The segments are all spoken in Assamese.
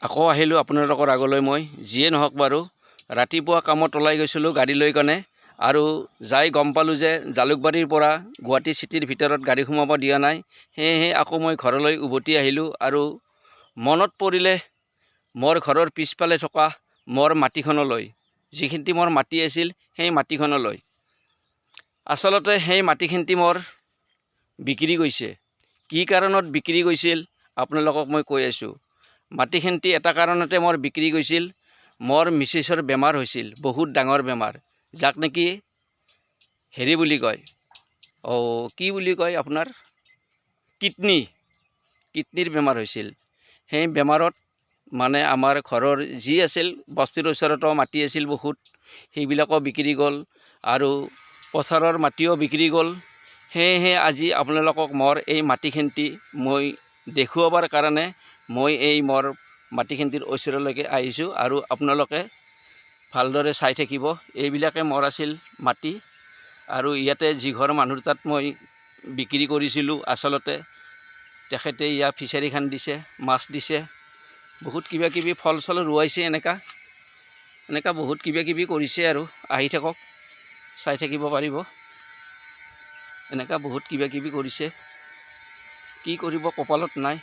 আকৌ আহিলোঁ আপোনালোকৰ আগলৈ মই যিয়ে নহওক বাৰু ৰাতিপুৱা কামত ওলাই গৈছিলোঁ গাড়ী লৈ কেনে আৰু যাই গম পালোঁ যে জালুকবাৰীৰ পৰা গুৱাহাটী চিটিৰ ভিতৰত গাড়ী সোমাব দিয়া নাই সেয়েহে আকৌ মই ঘৰলৈ উভতি আহিলোঁ আৰু মনত পৰিলে মোৰ ঘৰৰ পিছফালে থকা মোৰ মাটিখনলৈ যিখিনি মোৰ মাটি আছিল সেই মাটিখনলৈ আচলতে সেই মাটিখিনি মোৰ বিক্ৰী গৈছে কি কাৰণত বিক্ৰী গৈছিল আপোনালোকক মই কৈ আছোঁ মাটিখিনি এটা কাৰণতে মোৰ বিক্ৰী গৈছিল মোৰ মিছেছৰ বেমাৰ হৈছিল বহুত ডাঙৰ বেমাৰ যাক নেকি হেৰি বুলি কয় কি বুলি কয় আপোনাৰ কিডনিৰ বেমাৰ হৈছিল সেই বেমাৰত মানে আমাৰ ঘৰৰ যি আছিল বস্তিৰ ওচৰতো মাটি আছিল বহুত সেইবিলাকো বিক্ৰী গ'ল আৰু পথাৰৰ মাটিও বিক্ৰী গ'ল সেয়েহে আজি আপোনালোকক মোৰ এই মাটিখিনি মই দেখুৱাবৰ কাৰণে মই এই মোৰ মাটিখিনিৰ ওচৰলৈকে আহিছোঁ আৰু আপোনালোকে ভালদৰে চাই থাকিব এইবিলাকে মোৰ আছিল মাটি আৰু ইয়াতে যিঘৰ মানুহৰ তাত মই বিক্ৰী কৰিছিলোঁ আচলতে তেখেতে ইয়াত ফিচাৰীখন দিছে মাছ দিছে বহুত কিবা কিবি ফল চল ৰুৱাইছে এনেকা বহুত কিবা কিবি কৰিছে আৰু আহি থাকক চাই থাকিব পাৰিব এনেকা বহুত কিবা কিবি কৰিছে কি কৰিব কপালত নাই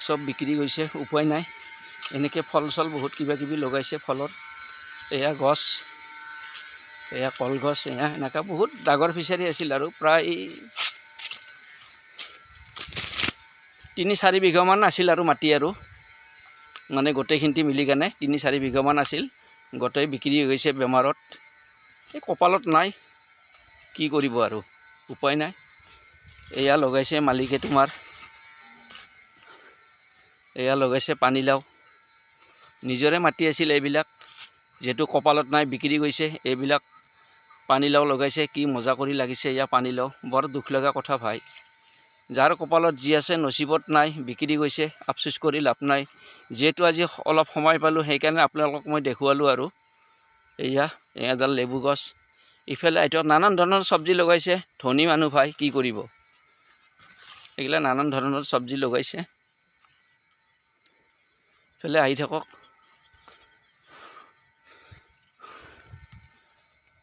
সব বিক্ৰী গৈছে উপায় নাই এনেকৈ ফল চল বহুত কিবা কিবি লগাইছে ফলৰ এয়া গছ এয়া কলগছ এয়া এনেকা বহুত ডাঙৰ ফিচাৰী আছিল আৰু প্ৰায় ৩-৪ বিঘামান আছিল আৰু মাটি আৰু মানে গোটেইখিনি মিলি কেনে ৩-৪ বিঘামান আছিল গোটেই বিক্ৰী হৈ গৈছে বেমাৰত এই কপালত নাই কি কৰিব আৰু উপায় নাই এয়া লগাইছে মালিকে তোমাৰ এয়া লগাইছে পানীলাও নিজৰে মাটি আছিল এইবিলাক যেহেতু কপালত নাই বিক্ৰী গৈছে এইবিলাক পানীলাও লগাইছে কি মজা কৰি লাগিছে এয়া পানীলাও বৰ দুখ লগা কথা ভাই যাৰ কপালত যি আছে নচিবত নাই বিক্ৰী গৈছে আফচোচ কৰি লাভ নাই যেহেতু আজি অলপ সময় পালোঁ সেইকাৰণে আপোনালোকক মই দেখুৱালোঁ আৰু এয়াডাল লেবু গছ ইফালে এইটো নানান ধৰণৰ চব্জি লগাইছে ধনী মানুহ ভাই কি কৰিব এইগিলা নানান ধৰণৰ চব্জি লগাইছে ইফালে আহি থাকক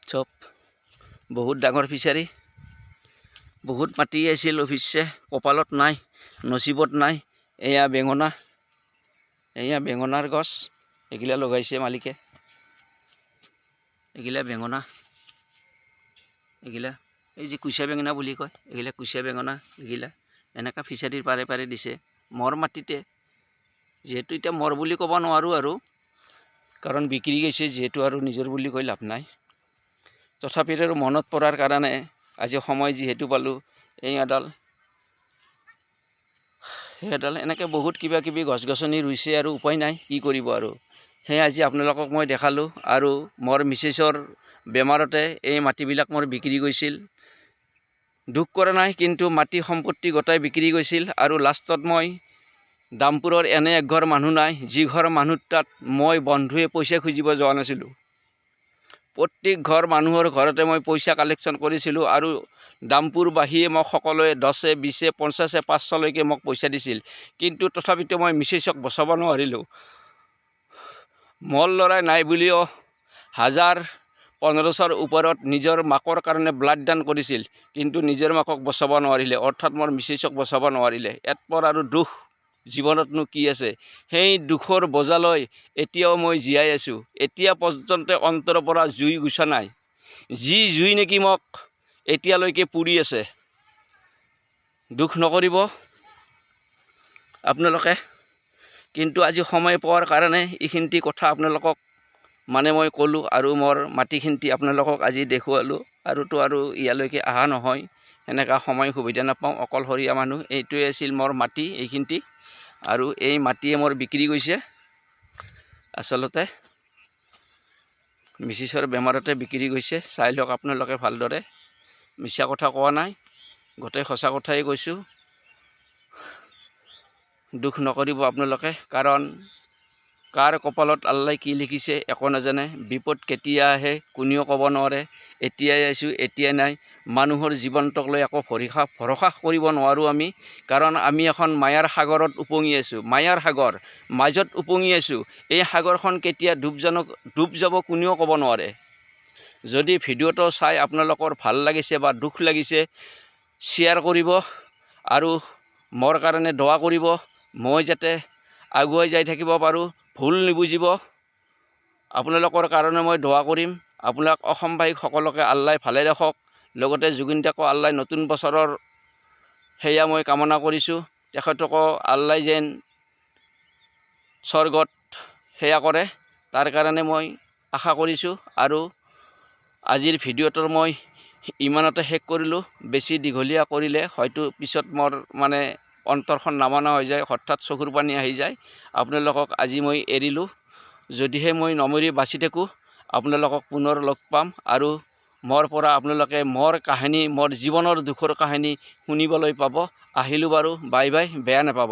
চব বহুত ডাঙৰ ফিচাৰী বহুত মাটি আছিল অৱশ্যে কপালত নাই নচিবত নাই এয়া বেঙনাৰ গছ এগিলা লগাইছে মালিকে এগিলা বেঙনা এগিলা এই যে কুচিয়া বেঙেনা বুলি কয় এগিলা কুচিয়া বেঙনা এগিলা এনেকা ফিচাৰীৰ পাৰে পাৰে দিছে মোৰ মাটিতে যেহেতু এতিয়া মোৰ বুলি ক'ব নোৱাৰোঁ আৰু কাৰণ বিক্ৰী গৈছে যিহেতু আৰু নিজৰ বুলি কৈ লাভ নাই তথাপিও আৰু মনত পৰাৰ কাৰণে আজি সময় যিহেতু পালোঁ এইডাল এনেকৈ বহুত কিবা কিবি গছ গছনি ৰুইছে আৰু উপায় নাই কি কৰিব আৰু সেয়ে আজি আপোনালোকক মই দেখালোঁ আৰু মোৰ মিছেছৰ বেমাৰতে এই মাটিবিলাক মোৰ বিক্ৰী গৈছিল দুখ কৰা নাই কিন্তু মাটি সম্পত্তি গোটাই বিক্ৰী গৈছিল আৰু লাষ্টত মই দামপুৰৰ এনে একঘৰ মানুহ নাই যি ঘৰ মানুহৰ তাত মই বন্ধুৱে পইচা খুজিব যোৱা নাছিলোঁ প্ৰত্যেক ঘৰ মানুহৰ ঘৰতে মই পইচা কালেকশ্যন কৰিছিলোঁ আৰু দামপুৰবাসীয়ে মোক সকলোৱে 10, 20, 50, 500লৈকে মোক পইচা দিছিল কিন্তু তথাপিতো মই মিছেছক বচাব নোৱাৰিলোঁ মোৰ ল'ৰাই নাই বুলিও 1500ৰ ওপৰত নিজৰ মাকৰ কাৰণে ব্লাড দান কৰিছিল কিন্তু নিজৰ মাকক বচাব নোৱাৰিলে অৰ্থাৎ মোৰ মিছেছক বচাব নোৱাৰিলে এতপৰ আৰু দুখ জীৱনতনো কি আছে সেই দুখৰ বোজালৈ এতিয়াও মই জীয়াই আছোঁ এতিয়া পৰ্যন্ত অন্তৰৰ পৰা জুই গুছা নাই যি জুই নেকি মোক এতিয়ালৈকে পুৰি আছে দুখ নকৰিব আপোনালোকে কিন্তু আজি সময় পোৱাৰ কাৰণে এইখিনি কথা আপোনালোকক মানে মই ক'লোঁ আৰু মোৰ মাটিখিনি আপোনালোকক আজি দেখুৱালোঁ আৰুতো আৰু ইয়ালৈকে অহা নহয় সেনেকা সময় সুবিধা নাপাওঁ অকলশৰীয়া মানুহ এইটোৱে আছিল মোৰ মাটি এইখিনি আৰু এই মাটিয়ে মোৰ বিক্ৰী গৈছে আচলতে মিছেছৰ বেমাৰতে বিক্ৰী গৈছে চাই লওক আপোনালোকে ভালদৰে মিছা কথা কোৱা নাই গোটেই সঁচা কথাই কৈছোঁ দুখ নকৰিব আপোনালোকে কাৰণ কাৰ কপালত আল্লাই কি লিখিছে একো নাজানে বিপদ কেতিয়া আহে কোনেও ক'ব নোৱাৰে এতিয়াই আছোঁ এতিয়া নাই মানুহৰ জীৱনটোক লৈ একো ভৰসা কৰিব নোৱাৰোঁ আমি, কাৰণ আমি এখন মায়াৰ সাগৰত উপঙি আছোঁ, মায়াৰ সাগৰ মাজত উপঙি আছোঁ। এই সাগৰখন কেতিয়া ডুব যাব কোনেও ক'ব নোৱাৰে। যদি ভিডিঅ'টো চাই আপোনালোকৰ ভাল লাগিছে বা দুখ লাগিছে, শ্বেয়াৰ কৰিব আৰু মোৰ কাৰণে দোৱা কৰিব, মই যাতে আগুৱাই যাই থাকিব পাৰোঁ। ভুল নুবুজিব, আপোনালোকৰ কাৰণে মই দোৱা কৰিম। আপোনাক অসমবাসীক সকলোকে আল্লাই ভালে ৰাখক, লগতে জুবিনদাকো আল্লাই নতুন বছৰৰ সেয়া মই কামনা কৰিছোঁ। তেখেতকো আল্লাই যেন স্বৰ্গত সেয়া কৰে, তাৰ কাৰণে মই আশা কৰিছোঁ। আৰু আজিৰ ভিডিঅ'টোৰ মই ইমানতে শেষ কৰিলোঁ। বেছি দীঘলীয়া কৰিলে হয়তো পিছত মোৰ মানে অন্তৰখন নামানা হৈ যায়, হঠাৎ চকুৰ পানী আহি যায়। আপোনালোকক আজি মই এৰিলোঁ। যদিহে মই নমৰি বাচি থাকোঁ, আপোনালোকক পুনৰ লগ পাম আৰু মোৰ পৰা আপোনালোকে মোৰ কাহিনী, মোৰ জীৱনৰ দুখৰ কাহিনী শুনিবলৈ পাব। আহিলোঁ বাৰু, বাই বাই, বেয়া নাপাব।